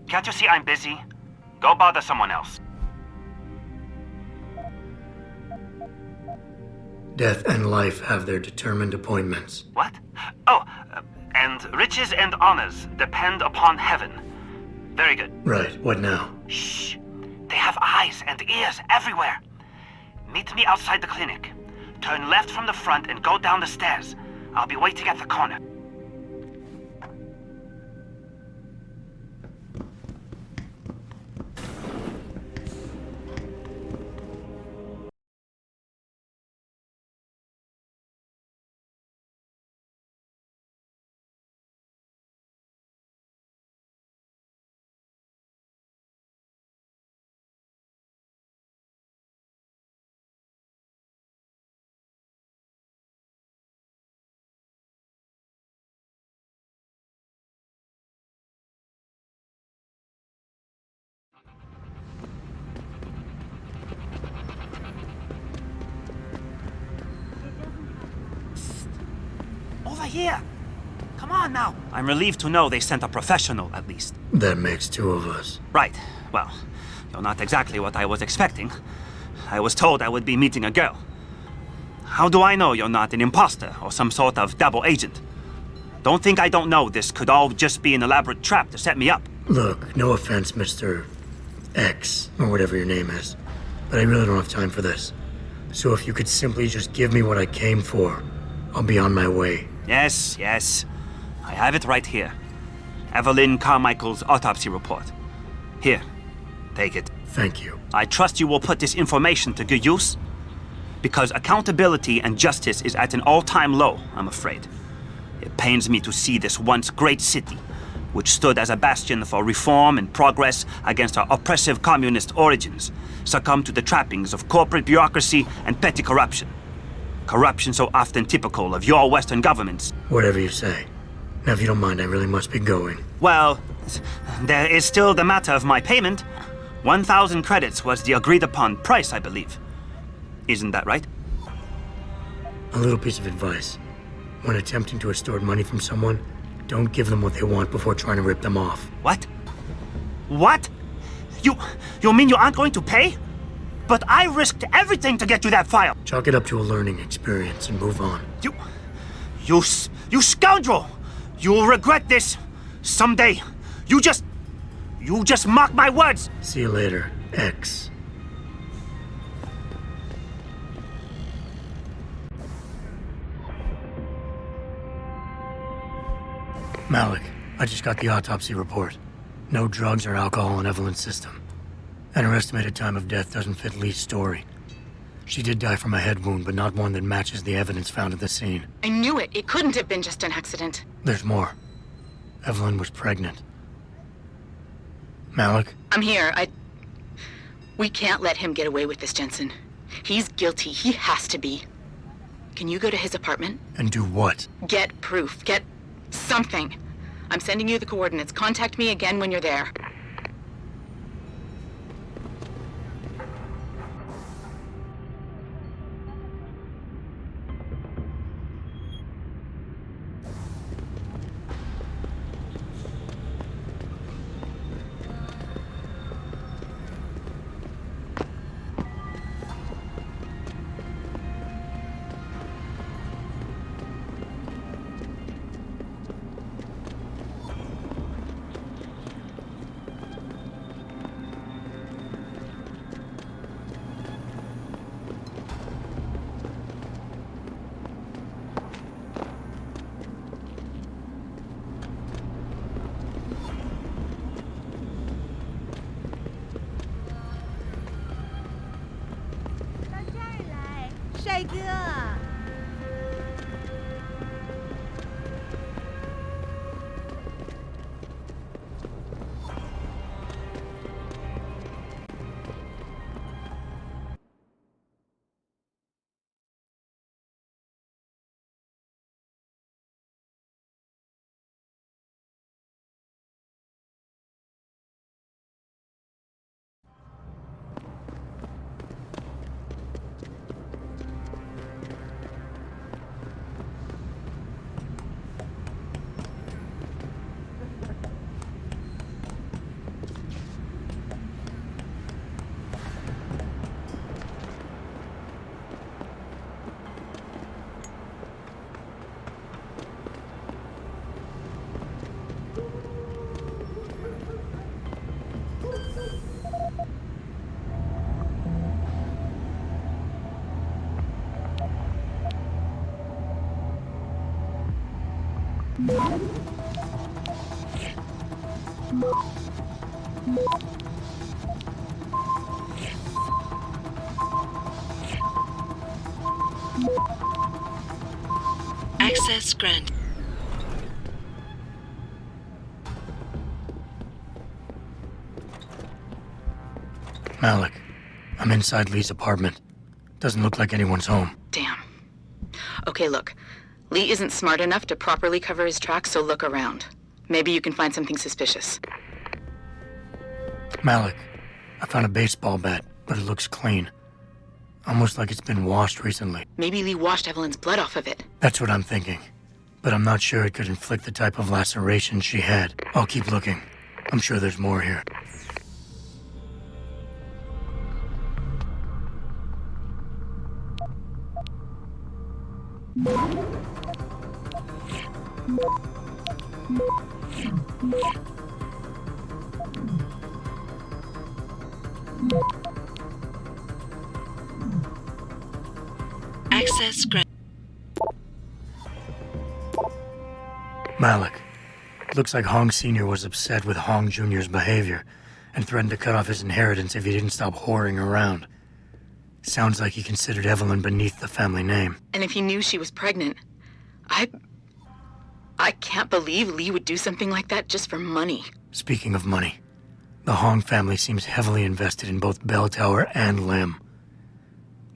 Can't you see I'm busy? Go bother someone else. Death and life have their determined appointments. What? Oh, and riches and honors depend upon heaven. Very good. Right, what now? Shh. They have eyes and ears everywhere. Meet me outside the clinic. Turn left from the front and go down the stairs. I'll be waiting at the corner. Over here! Come on now! I'm relieved to know they sent a professional, at least. That makes two of us. Right. Well, you're not exactly what I was expecting. I was told I would be meeting a girl. How do I know you're not an imposter or some sort of double agent? Don't think I don't know this could all just be an elaborate trap to set me up. Look, no offense, Mr. X, or whatever your name is, but I really don't have time for this. So if you could simply just give me what I came for, I'll be on my way. Yes, yes. I have it right here. Evelyn Carmichael's autopsy report. Here, take it. Thank you. I trust you will put this information to good use, because accountability and justice is at an all-time low, I'm afraid. It pains me to see this once great city, which stood as a bastion for reform and progress against our oppressive communist origins, succumb to the trappings of corporate bureaucracy and petty corruption. Corruption so often typical of your Western governments. Whatever you say. Now, if you don't mind, I really must be going. Well, there is still the matter of my payment. 1,000 credits was the agreed-upon price, I believe. Isn't that right? A little piece of advice. When attempting to extort money from someone, don't give them what they want before trying to rip them off. What? What? You mean you aren't going to pay? But I risked everything to get you that file. Chalk it up to a learning experience and move on. You scoundrel! You'll regret this someday. You just mock my words. See you later, X. Malik, I just got the autopsy report. No drugs or alcohol in Evelyn's system. And her estimated time of death doesn't fit Lee's story. She did die from a head wound, but not one that matches the evidence found at the scene. I knew it. It couldn't have been just an accident. There's more. Evelyn was pregnant. Malik? I'm here. We can't let him get away with this, Jensen. He's guilty. He has to be. Can you go to his apartment? And do what? Get proof. Get something. I'm sending you the coordinates. Contact me again when you're there. Access granted. Malik, I'm inside Lee's apartment. Doesn't look like anyone's home. Damn. Okay, look. Lee isn't smart enough to properly cover his tracks, so look around. Maybe you can find something suspicious. Malik, I found a baseball bat, but it looks clean. Almost like it's been washed recently. Maybe Lee washed Evelyn's blood off of it. That's what I'm thinking. But I'm not sure it could inflict the type of laceration she had. I'll keep looking. I'm sure there's more here. Access granted. Malik, looks like Hong Sr. was upset with Hong Jr.'s behavior and threatened to cut off his inheritance if he didn't stop whoring around. Sounds like he considered Evelyn beneath the family name. And if he knew she was pregnant, I can't believe Lee would do something like that just for money. Speaking of money, the Hong family seems heavily invested in both Bell Tower and Lim.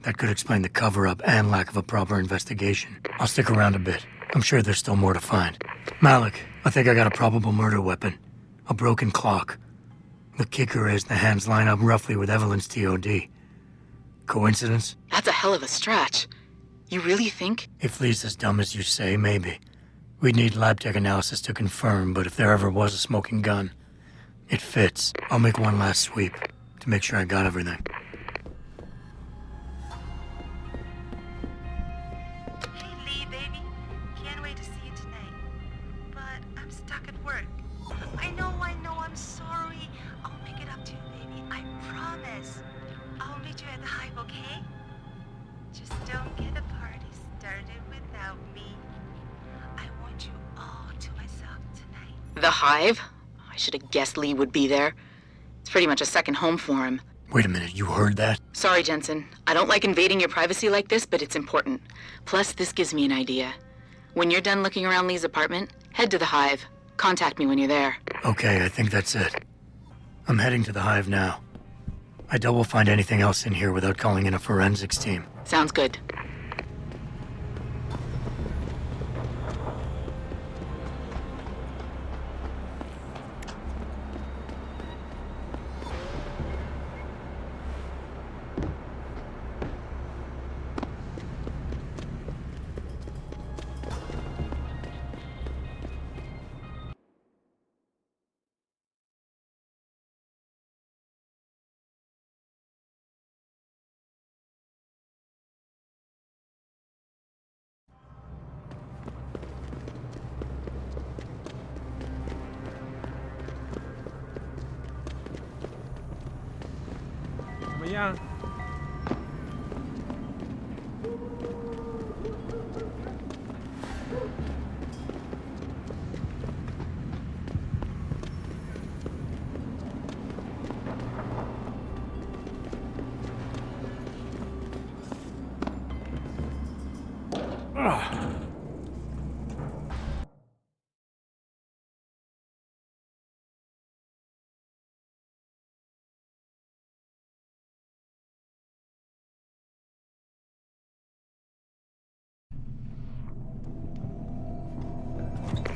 That could explain the cover-up and lack of a proper investigation. I'll stick around a bit. I'm sure there's still more to find. Malik, I think I got a probable murder weapon. A broken clock. The kicker is the hands line up roughly with Evelyn's TOD. Coincidence? That's a hell of a stretch. You really think? If Lee's as dumb as you say, maybe. We'd need lab tech analysis to confirm, but if there ever was a smoking gun, it fits. I'll make one last sweep to make sure I got everything. Hey Lee, baby. Can't wait to see you tonight. But I'm stuck at work. I know, I'm sorry. I'll make it up to you, baby. I promise. I'll meet you at the Hive, okay? Just don't get the party started without me. I want you all to myself tonight. The Hive? I should have guessed Lee would be there. It's pretty much a second home for him. Wait a minute, you heard that? Sorry, Jensen. I don't like invading your privacy like this, but it's important. Plus, this gives me an idea. When you're done looking around Lee's apartment, head to the Hive. Contact me when you're there. Okay, I think that's it. I'm heading to the Hive now. I doubt we'll find anything else in here without calling in a forensics team. Sounds good.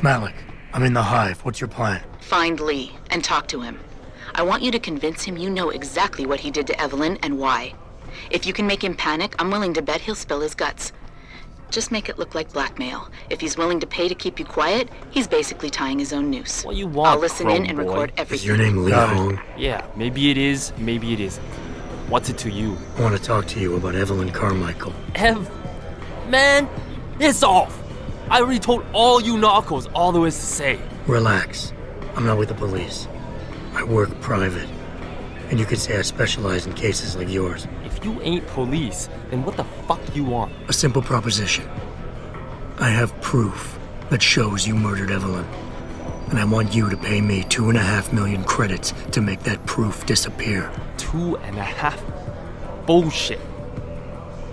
Malik, I'm in the Hive. What's your plan? Find Lee and talk to him. I want you to convince him you know exactly what he did to Evelyn and why. If you can make him panic, I'm willing to bet he'll spill his guts. Just make it look like blackmail. If he's willing to pay to keep you quiet, he's basically tying his own noose. What you want, I'll listen in and Chrome boy? record Is everything. your name Lee Hong? Yeah, maybe it is, maybe it isn't. What's it to you? I want to talk to you about Evelyn Carmichael. Man, it's off. I already told all you narcos all there is to say. Relax. I'm not with the police. I work private. And you could say I specialize in cases like yours. If you ain't police, then what the fuck you want? A simple proposition. I have proof that shows you murdered Evelyn. And I want you to pay me 2.5 million credits to make that proof disappear. 2.5? Bullshit.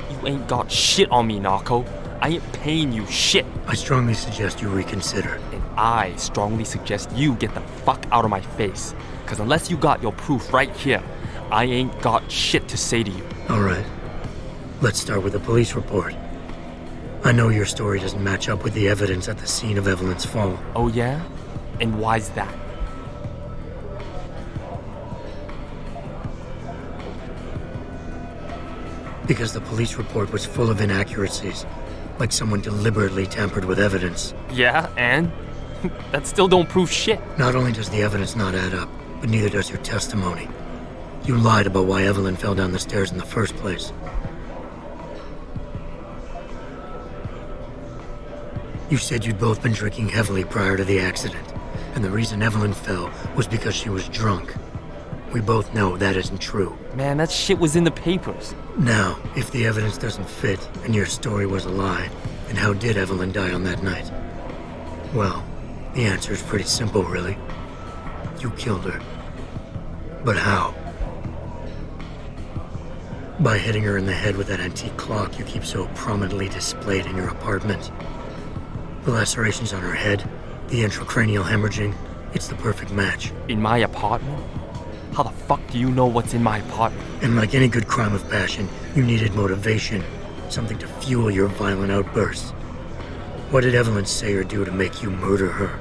You ain't got shit on me, Narco. I ain't paying you shit. I strongly suggest you reconsider. And I strongly suggest you get the fuck out of my face. Cause unless you got your proof right here, I ain't got shit to say to you. All right. Let's start with the police report. I know your story doesn't match up with the evidence at the scene of Evelyn's fall. Oh yeah? And why's that? Because the police report was full of inaccuracies, like someone deliberately tampered with evidence. Yeah, and? That still don't prove shit. Not only does the evidence not add up, but neither does your testimony. You lied about why Evelyn fell down the stairs in the first place. You said you'd both been drinking heavily prior to the accident, and the reason Evelyn fell was because she was drunk. We both know that isn't true. Man, that shit was in the papers. Now, if the evidence doesn't fit and your story was a lie, then how did Evelyn die on that night? Well, the answer is pretty simple, really. You killed her. But how? By hitting her in the head with that antique clock you keep so prominently displayed in your apartment. The lacerations on her head, the intracranial hemorrhaging, it's the perfect match. In my apartment? How the fuck do you know what's in my apartment? And like any good crime of passion, you needed motivation, something to fuel your violent outbursts. What did Evelyn say or do to make you murder her?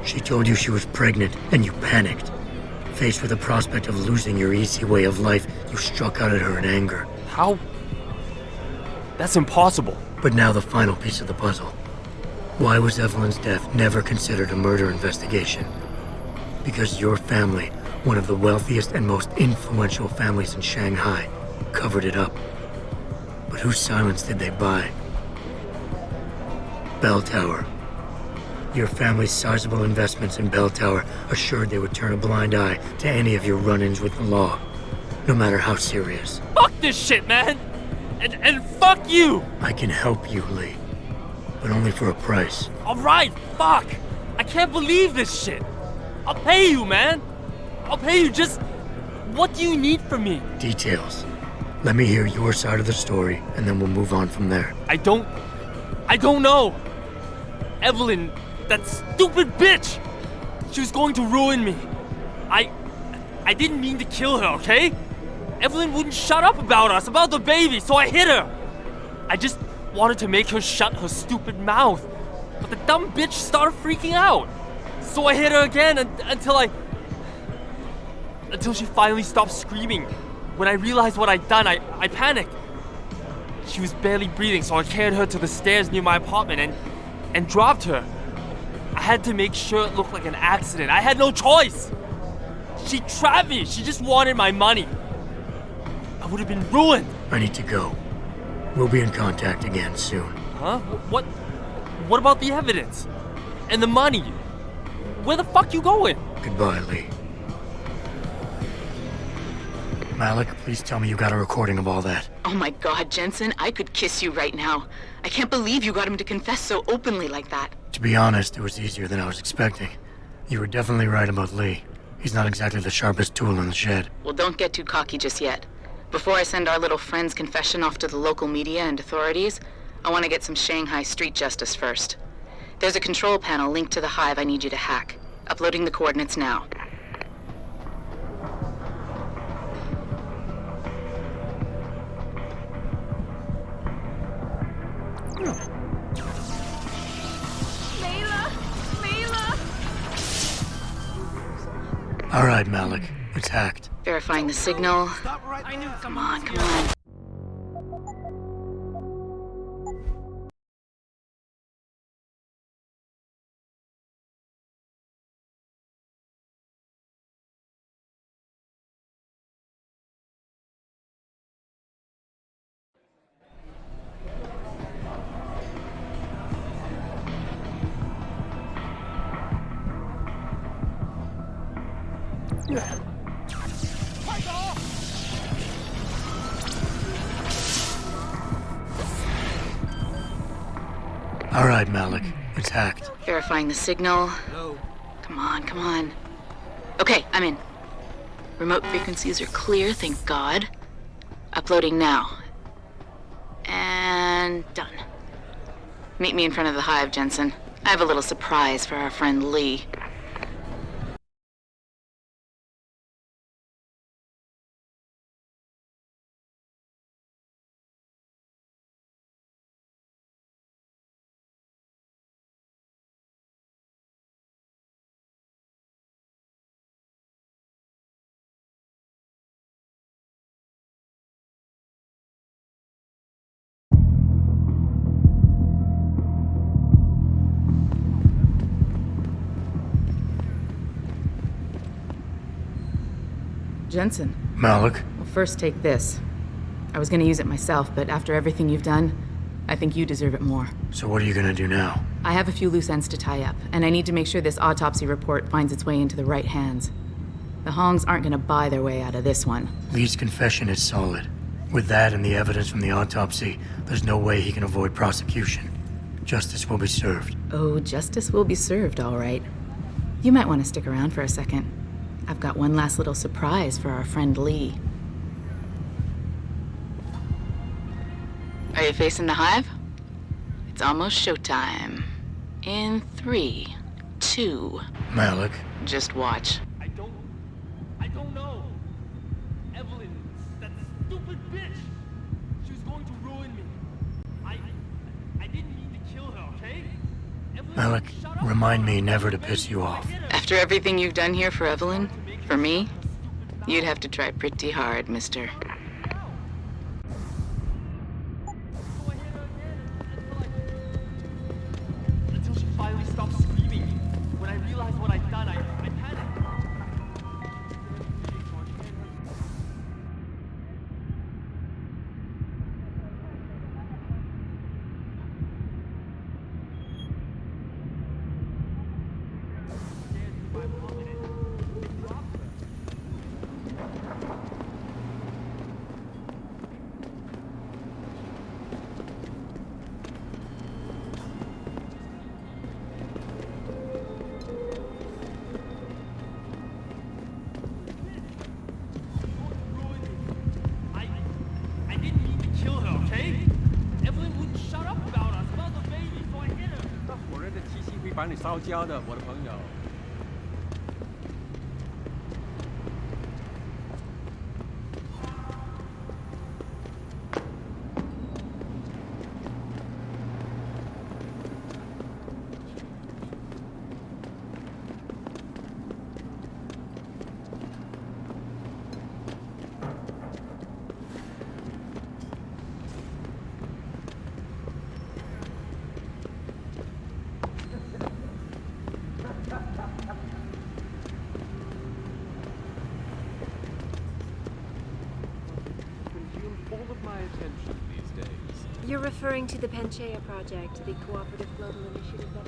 She told you she was pregnant, and you panicked. Faced with the prospect of losing your easy way of life, you struck out at her in anger. How? That's impossible. But now the final piece of the puzzle. Why was Evelyn's death never considered a murder investigation? Because your family, one of the wealthiest and most influential families in Shanghai, covered it up. But whose silence did they buy? Bell Tower. Your family's sizable investments in Bell Tower assured they would turn a blind eye to any of your run-ins with the law, no matter how serious. Fuck this shit, man! And fuck you! I can help you, Lee, but only for a price. Alright, fuck! I can't believe this shit! I'll pay you, man! I'll pay you, just... What do you need from me? Details. Let me hear your side of the story, and then we'll move on from there. I don't know! Evelyn, that stupid bitch! She was going to ruin me. I didn't mean to kill her, okay? Evelyn wouldn't shut up about us, about the baby, so I hit her. I just wanted to make her shut her stupid mouth. But the dumb bitch started freaking out. So I hit her again until she finally stopped screaming. When I realized what I'd done, I panicked. She was barely breathing, so I carried her to the stairs near my apartment and dropped her. I had to make sure it looked like an accident. I had no choice. She trapped me. She just wanted my money. I would have been ruined. I need to go. We'll be in contact again soon. Huh? What about the evidence? And the money? Where the fuck you going? Goodbye, Lee. Malik, please tell me you got a recording of all that. Oh my God, Jensen, I could kiss you right now. I can't believe you got him to confess so openly like that. To be honest, it was easier than I was expecting. You were definitely right about Lee. He's not exactly the sharpest tool in the shed. Well, don't get too cocky just yet. Before I send our little friend's confession off to the local media and authorities, I want to get some Shanghai street justice first. There's a control panel linked to the hive I need you to hack. Uploading the coordinates now. All right, Malik. It's hacked. Verifying the signal. Come on, come on. All right. inside, Malik. It's hacked. Verifying the signal. Hello? Come on, come on. Okay, I'm in. Remote frequencies are clear, thank God. Uploading now. And done. Meet me in front of the hive, Jensen. I have a little surprise for our friend Lee. Jensen. Malik? Well, first take this. I was gonna use it myself, but after everything you've done, I think you deserve it more. So what are you gonna do now? I have a few loose ends to tie up, and I need to make sure this autopsy report finds its way into the right hands. The Hongs aren't gonna buy their way out of this one. Lee's confession is solid. With that and the evidence from the autopsy, there's no way he can avoid prosecution. Justice will be served. Oh, justice will be served, all right. You might want to stick around for a second. I've got one last little surprise for our friend Lee. Are you facing the hive? It's almost showtime. In 3, 2... Malik? Just watch. I don't know. Evelyn, that stupid bitch. She was going to ruin me. I didn't mean to kill her, okay? Evelyn, Malik, shut up. remind me never to piss you off. After everything you've done here for Evelyn, for me, you'd have to try pretty hard, mister. Until she finally stopped screaming. When I realized what I'd done, I panicked. I didn't mean to kill her, okay? Evelyn wouldn't shut up about us, about the baby, so I hit her. 那火热的气息会把你烧焦的，我的朋友。Consumes all of my attention these days. You're referring to the Panchaea Project, the cooperative global initiative that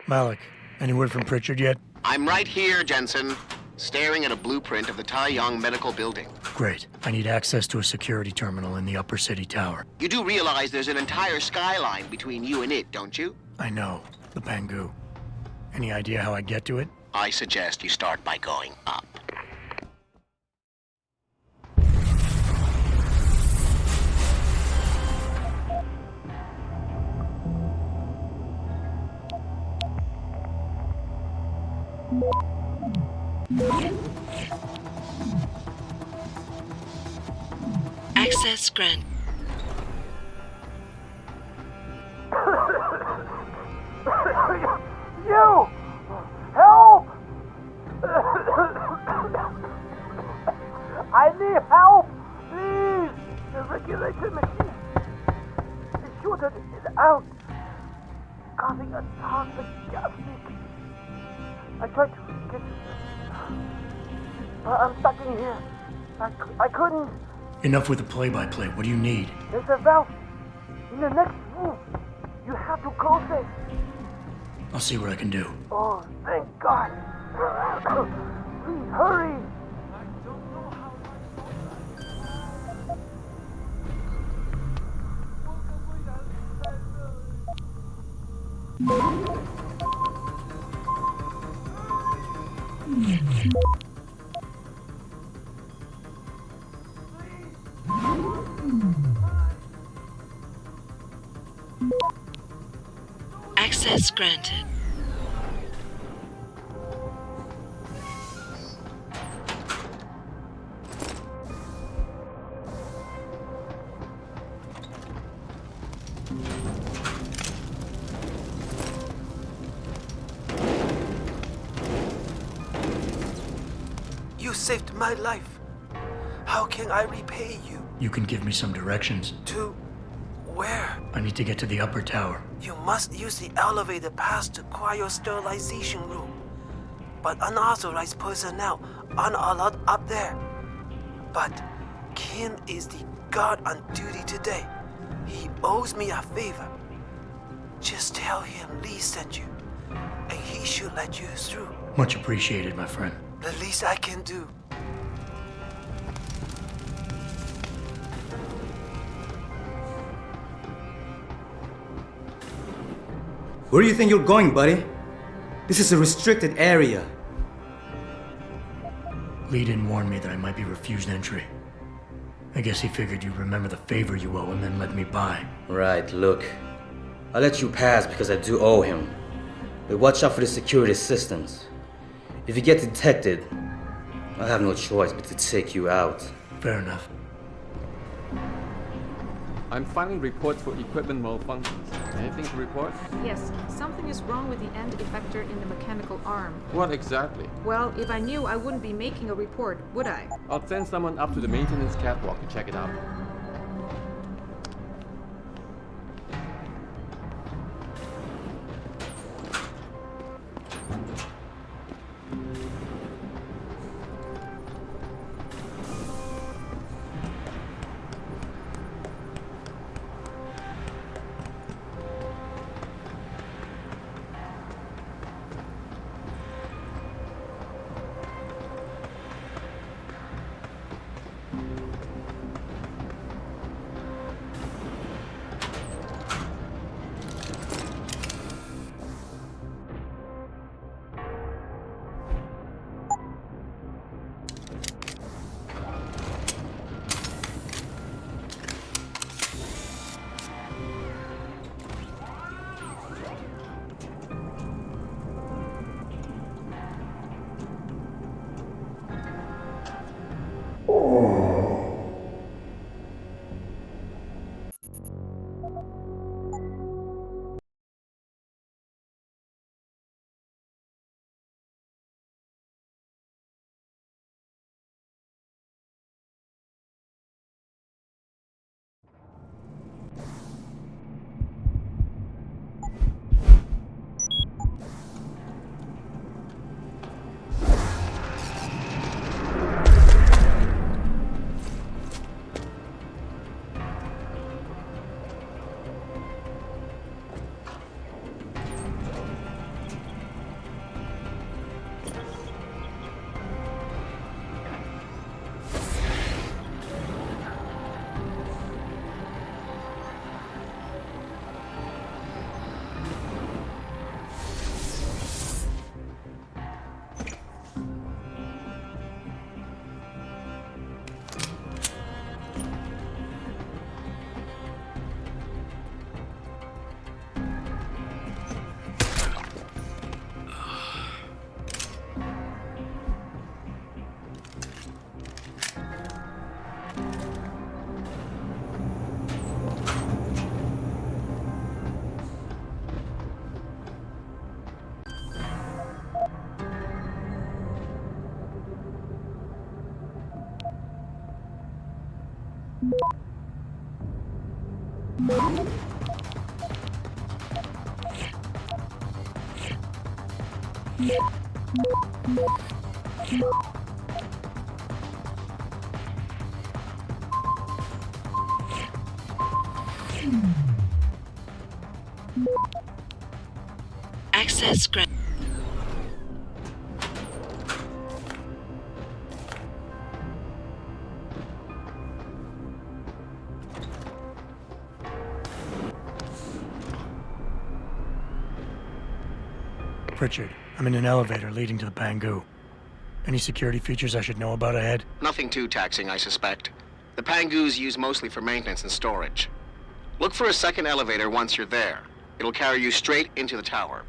Malik, any word from Pritchard yet? I'm right here, Jensen, staring at a blueprint of the Taiyang Medical Building. Great. I need access to a security terminal in the upper city tower. You do realize there's an entire skyline between you and it, don't you? I know. The Pangu. Any idea how I get to it? I suggest you start by going up. Access granted. You! Help! I need help! Please! The regulation machine. The shooter is out, causing a toxic gas leak. I tried to get I'm stuck in here. I couldn't. Enough with the play-by-play. What do you need? There's a valve in the next room. You have to close it. I'll see what I can do. Oh, thank God. Please hurry. Access granted. You saved my life. How can I repay you? You can give me some directions. To where? I need to get to the upper tower. You must use the elevator past the cryosterilization room. But unauthorized personnel aren't allowed up there. But Kim is the guard on duty today. He owes me a favor. Just tell him Lee sent you, and he should let you through. Much appreciated, my friend. The least I can do. Where do you think you're going, buddy? This is a restricted area. Lee didn't warn me that I might be refused entry. I guess he figured you'd remember the favor you owe him and let me by. Right, look. I'll let you pass because I do owe him. But watch out for the security systems. If you get detected, I'll have no choice but to take you out. Fair enough. I'm filing reports for equipment malfunctions. Anything to report? Yes, something is wrong with the end effector in the mechanical arm. What exactly? Well, if I knew, I wouldn't be making a report, would I? I'll send someone up to the maintenance catwalk to check it out. Access granted. Pritchard, I'm in an elevator leading to the Pangu. Any security features I should know about ahead? Nothing too taxing, I suspect. The Pangus used mostly for maintenance and storage. Look for a second elevator once you're there. It'll carry you straight into the tower.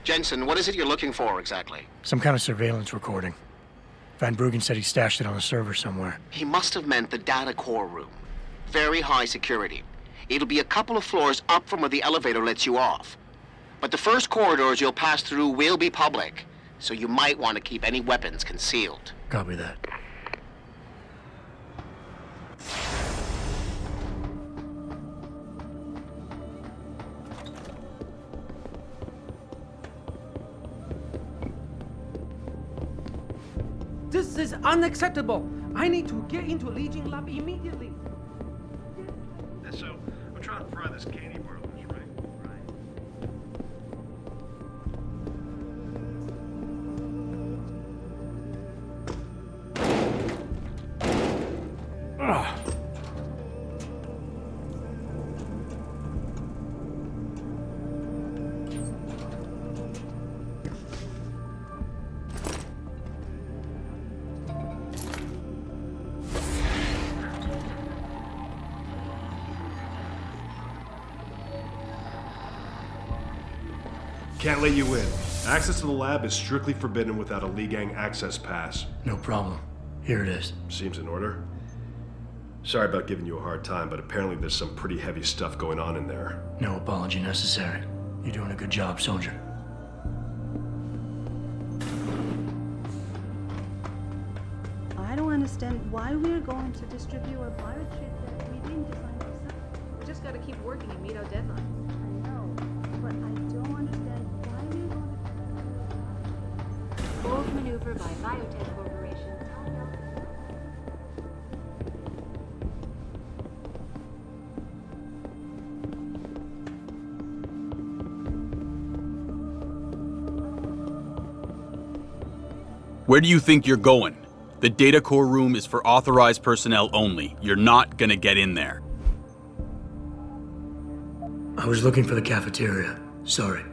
Jensen, what is it you're looking for exactly? Some kind of surveillance recording. Van Bruggen said he stashed it on a server somewhere. He must have meant the data core room. Very high security. It'll be a couple of floors up from where the elevator lets you off. But the first corridors you'll pass through will be public, so you might want to keep any weapons concealed. Copy that. This is unacceptable. I need to get into Legion lab immediately. So, I'm trying to fry this candy parlors, right? Can't let you in. Access to the lab is strictly forbidden without a Lee Gang access pass. No problem. Here it is. Seems in order. Sorry about giving you a hard time, but apparently there's some pretty heavy stuff going on in there. No apology necessary. You're doing a good job, soldier. I don't understand why we're going to distribute a biochip that we didn't design ourselves. We just gotta keep working and meet our deadlines. I know, but I don't understand why we're going to... Bold maneuver by Biotech Corporation. Where do you think you're going? The data core room is for authorized personnel only. You're not gonna get in there. I was looking for the cafeteria. Sorry.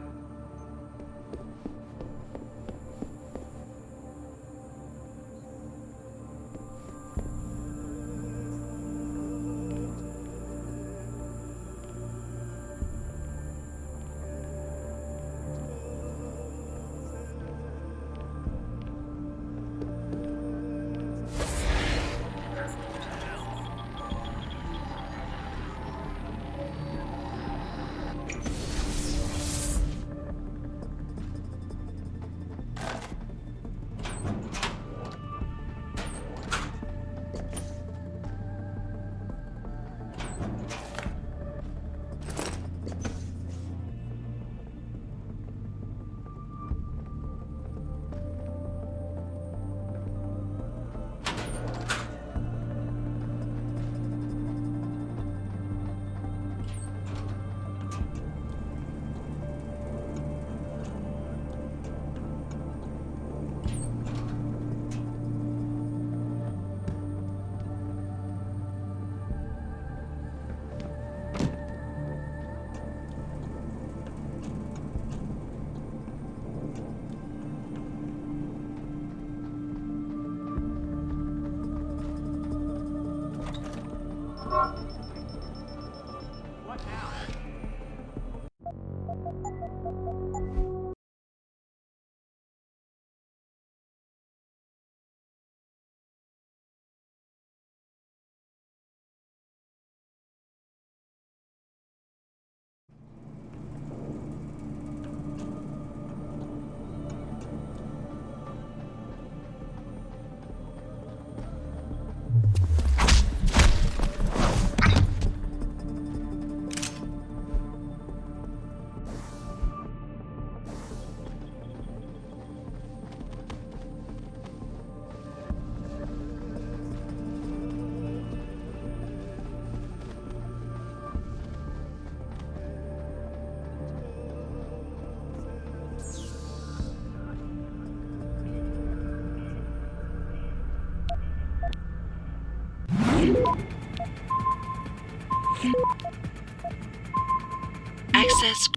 Access.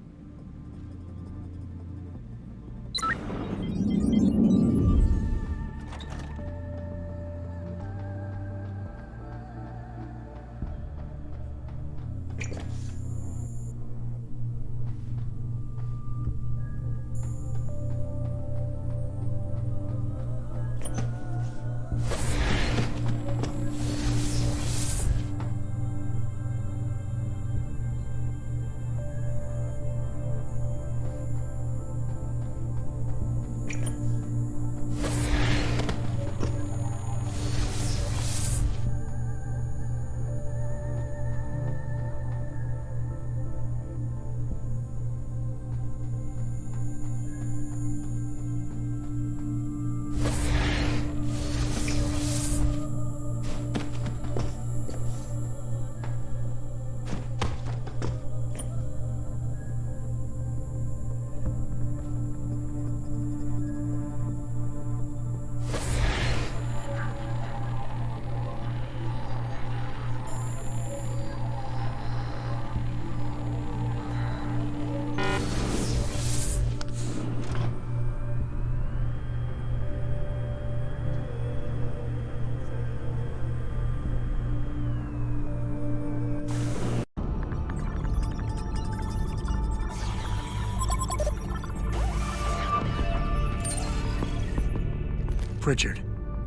Pritchard,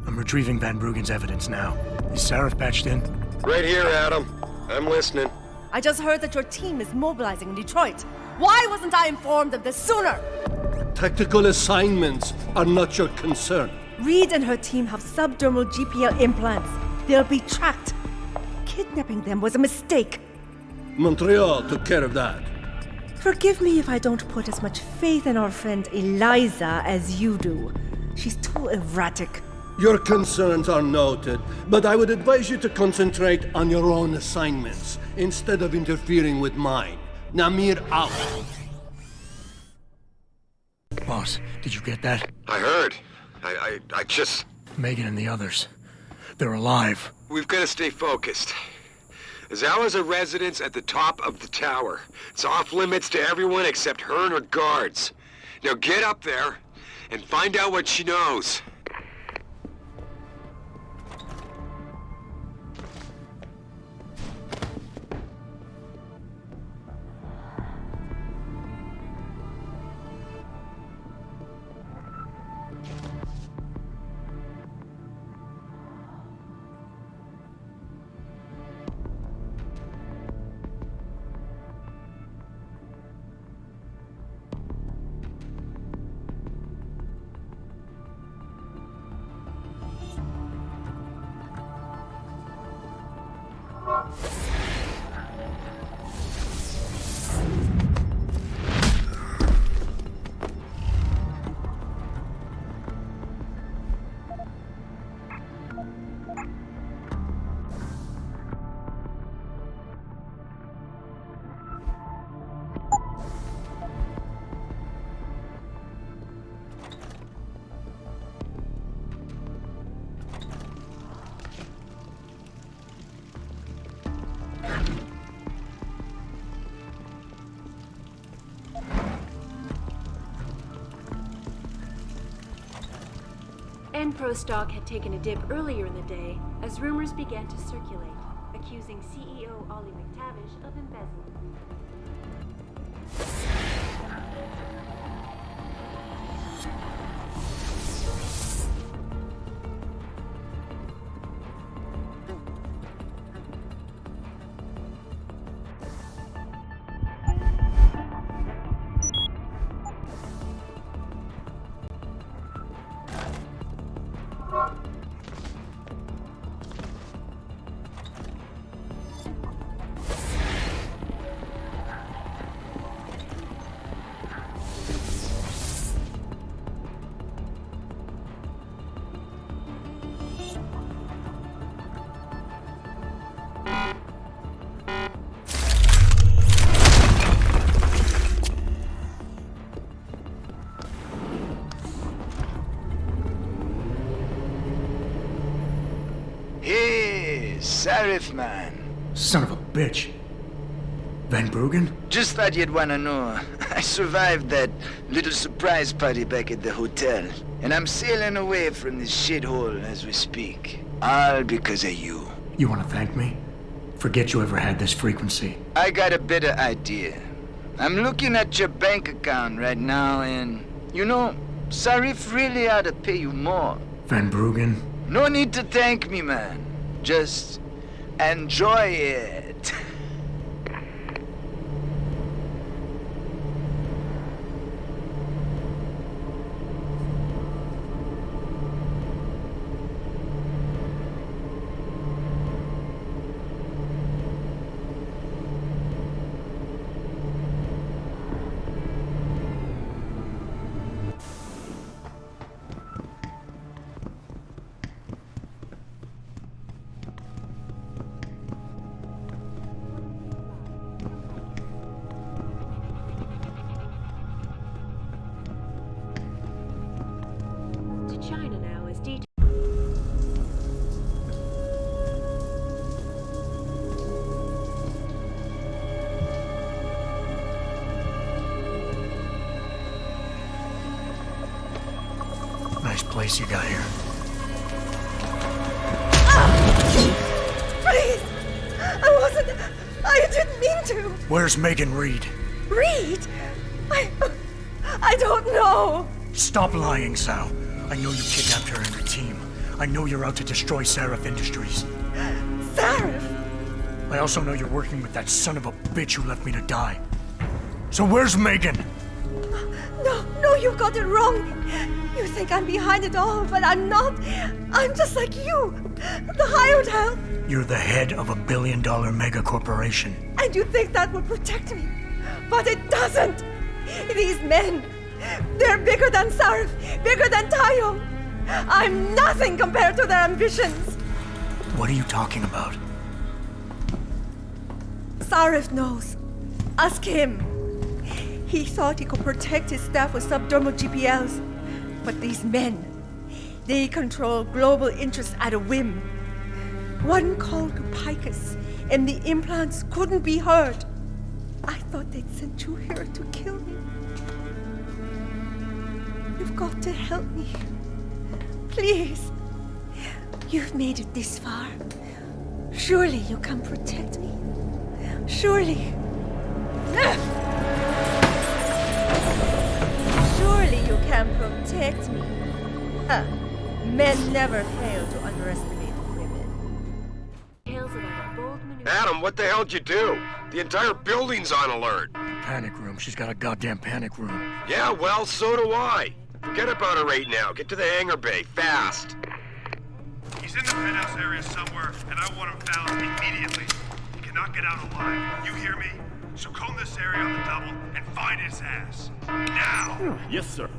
I'm retrieving Van Bruggen's evidence now. Is Sarif patched in? Right here, Adam. I'm listening. I just heard that your team is mobilizing in Detroit. Why wasn't I informed of this sooner? Tactical assignments are not your concern. Reed and her team have subdermal GPL implants. They'll be tracked. Kidnapping them was a mistake. Montreal took care of that. Forgive me if I don't put as much faith in our friend Eliza as you do. She's too erratic. Your concerns are noted, but I would advise you to concentrate on your own assignments instead of interfering with mine. Namir out. Boss, did you get that? I heard. I just... Megan and the others. They're alive. We've got to stay focused. Zawa's a residence at the top of the tower. It's off limits to everyone except her and her guards. Now get up there and find out what she knows. Enpro stock had taken a dip earlier in the day as rumors began to circulate, accusing CEO Ollie McTavish of embezzlement. Sarif, man. Son of a bitch. Van Bruggen? Just thought you'd wanna know. I survived that little surprise party back at the hotel, and I'm sailing away from this shithole as we speak. All because of you. You want to thank me? Forget you ever had this frequency. I got a better idea. I'm looking at your bank account right now, and, you know, Sarif really ought to pay you more. Van Bruggen? No need to thank me, man. Just enjoy it. China now as detailed. Nice place you got here. Please! I didn't mean to! Where's Megan Reed? Reed? I don't know! Stop lying, Sal. I know you kidnapped her and her team. I know you're out to destroy Sarif Industries. Sarif? I also know you're working with that son of a bitch who left me to die. So where's Megan? No, you've got it wrong. You think I'm behind it all, but I'm not. I'm just like you, the hired help. You're the head of $1 billion mega corporation. And you think that would protect me, but it doesn't. These men, they're bigger than Sarif, bigger than Tayo. I'm nothing compared to their ambitions. What are you talking about? Sarif knows. Ask him. He thought he could protect his staff with subdermal GPLs. But these men, They control global interests at a whim. One call to Picus, and the implants couldn't be heard. I thought they'd sent you here to kill me. You've got to help me. Please. You've made it this far. Surely you can protect me. Surely. Surely you can protect me. Huh. Men never fail to underestimate women. Tales about a bold maneuver. Adam, what the hell'd you do? The entire building's on alert. Panic room. She's got a goddamn panic room. Yeah, well, so do I. Forget about her right now. Get to the hangar bay, fast. He's in the penthouse area somewhere, and I want him found immediately. He cannot get out alive. You hear me? So comb this area on the double and find his ass. Now! Yes, sir.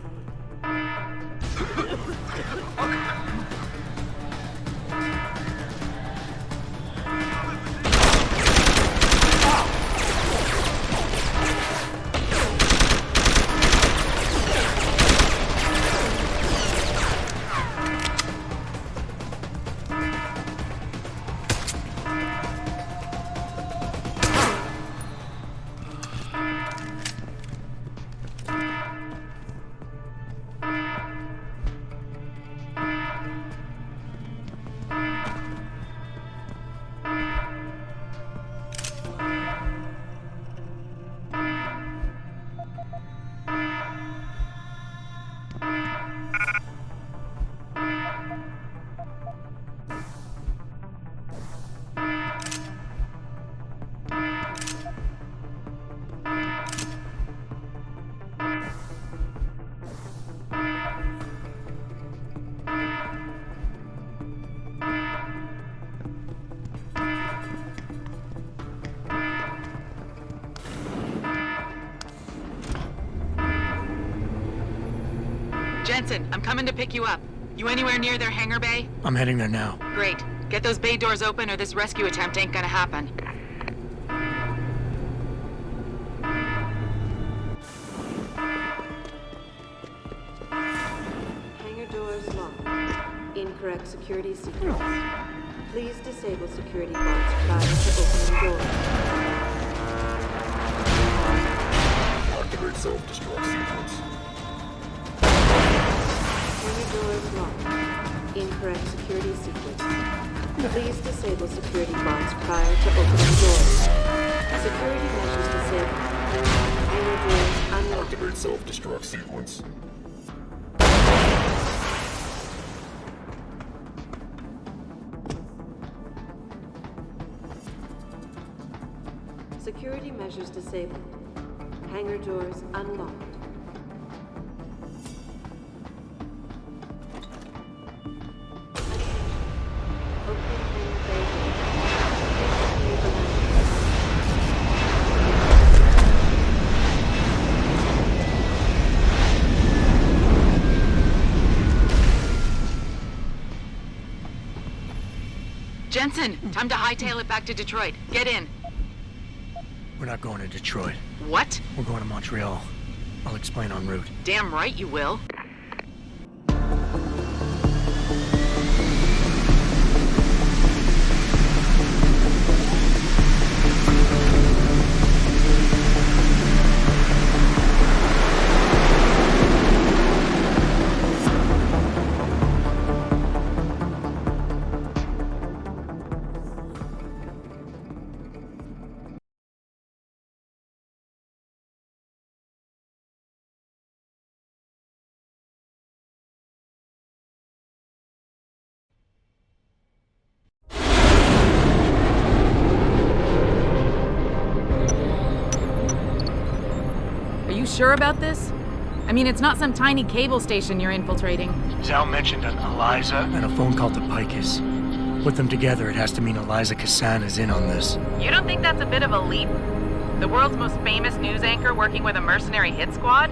Jensen, I'm coming to pick you up. You anywhere near their hangar bay? I'm heading there now. Great. Get those bay doors open or this rescue attempt ain't gonna happen. Hangar doors locked. Incorrect security sequence. Please disable security bots prior to opening doors. Activate self-destruct sequence. Hangar doors locked. Incorrect security sequence. Please disable security bots prior to opening doors. Security measures disabled. Hangar doors unlocked. Activate self-destruct sequence. Security measures disabled. Hangar doors unlocked. Jensen, time to hightail it back to Detroit. Get in. We're not going to Detroit. What? We're going to Montreal. I'll explain en route. Damn right you will. Sure about this? I mean, it's not some tiny cable station you're infiltrating. Zal mentioned an Eliza and a phone call to Picus. Put them together, it has to mean Eliza Kassan is in on this. You don't think that's a bit of a leap? The world's most famous news anchor working with a mercenary hit squad?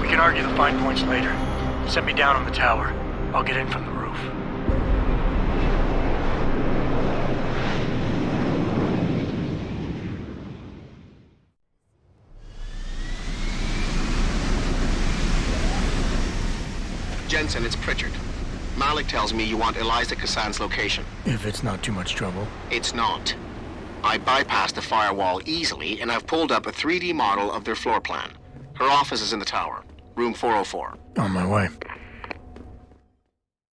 We can argue the fine points later. Set me down on the tower. I'll get in from the roof. residence, and it's Pritchard. Malik tells me you want Eliza Kassan's location. If it's not too much trouble. It's not. I bypassed the firewall easily, and I've pulled up a 3D model of their floor plan. Her office is in the tower, room 404. On my way.